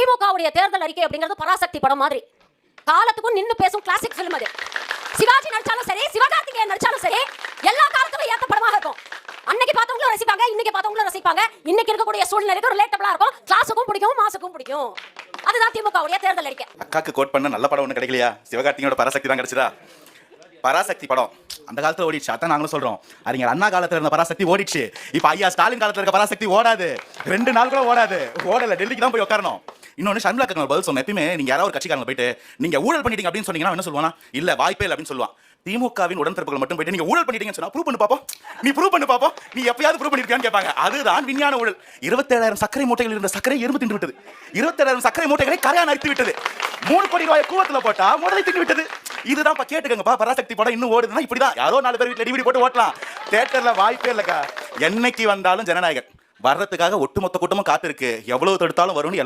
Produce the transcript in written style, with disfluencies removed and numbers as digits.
திமுகவுடைய தேர்தல் அறிக்கை அப்படிங்கிறது பராசக்தி படம் மாதிரி காலத்துக்கும் நின்னு பேசும் கிளாசிக் பிலிம் அது. சிவாஜி நடிச்சாலும் சரி, சிவகார்த்திகேயன் நடிச்சாலும் சரி, எல்லா காலத்துக்கும் ஏத்த படமாக இருக்கும். அன்னைக்கு பார்த்தவங்களும் ரசிப்பாங்க, இன்னைக்கு பார்த்தவங்களும் ரசிப்பாங்க. இன்னைக்கு இருக்கக்கூடிய சூழ்நிலைக்கு ரிலேட்டபிளா இருக்கும். கிளாஸுக்கும் பிடிக்கும், மாசுக்கும் பிடிக்கும். அதுதான் திமுகவுடைய தேர்தல் அறிக்கை. அக்காக்கு கோட் பண்ண நல்ல படம் ஒண்ணு கிடைக்கலையா? சிவகார்த்திகேயனோட பராசக்தி தான் கிடைச்சதா? பராசக்தி படம் அந்த காலத்துல ஓடிடுச்சு, அதான் நாங்களும் சொல்றோம். அறிஞர் அண்ணா காலத்துல இருந்த பராசக்தி ஓடிடுச்சு. இப்ப ஐயா ஸ்டாலின் காலத்துல இருக்க பராசக்தி ஓடாது. 2 நாள் கூட ஓடாது. ஓடல, டெல்லிக்கு தான் போய் உட்காரணும். இன்னொன்னு ஷர்மிளா பதில் சொன்ன, எப்பயுமே நீங்க யாராவது ஒரு கட்சிக்காரங்க போயிட்டு நீங்க ஊழல் பண்ணிட்டீங்க அப்படின்னு சொன்னீங்கன்னா என்ன சொல்லுவானா? இல்ல வாய்ப்பே இல்லை அப்படின்னு சொல்லுவான். திமுகவின் உடன்பிறப்புகள் மட்டும் போயிட்டு நீங்க ஊழல் பண்ணிட்டீங்கன்னு சொன்னா ப்ரூவ் பண்ணி பாப்போம், நீ ப்ரூவ் பண்ணி பாப்போம், நீ எப்பயாவது ப்ரூவ் பண்ணிருக்கியான்னு கேட்பாங்க. அதுதான் விஞ்ஞான ஊழல். 27,000 சர்க்கரை மூட்டைகள் இருந்த சர்க்கரை எறும்பு தின்று விட்டது. 27,000 சர்க்கரை மூட்டைகளை கரையான் அரித்து விட்டது. 3 கோடி ரூபாய் கூவத்துல போட்டா முதலை தின்று விட்டது. இதுதான் கேட்டுக்கங்கப்பா. பராசக்தி படம் இன்னும் ஓடுதுன்னா இப்படிதான். யாரோ 4 பேர் வீட்டுல டிவிடி போட்டு ஓட்டலாம். தியேட்டர்ல வாய்ப்பே இல்லக்கா. என்னைக்கு வந்தாலும் ஜனநாயகன் வர்றதுக்காக ஒட்டுமொத்த கூட்டமும் காத்திருக்கு. எவ்வளவு தடுத்தாலும் வரும்னு எல்லா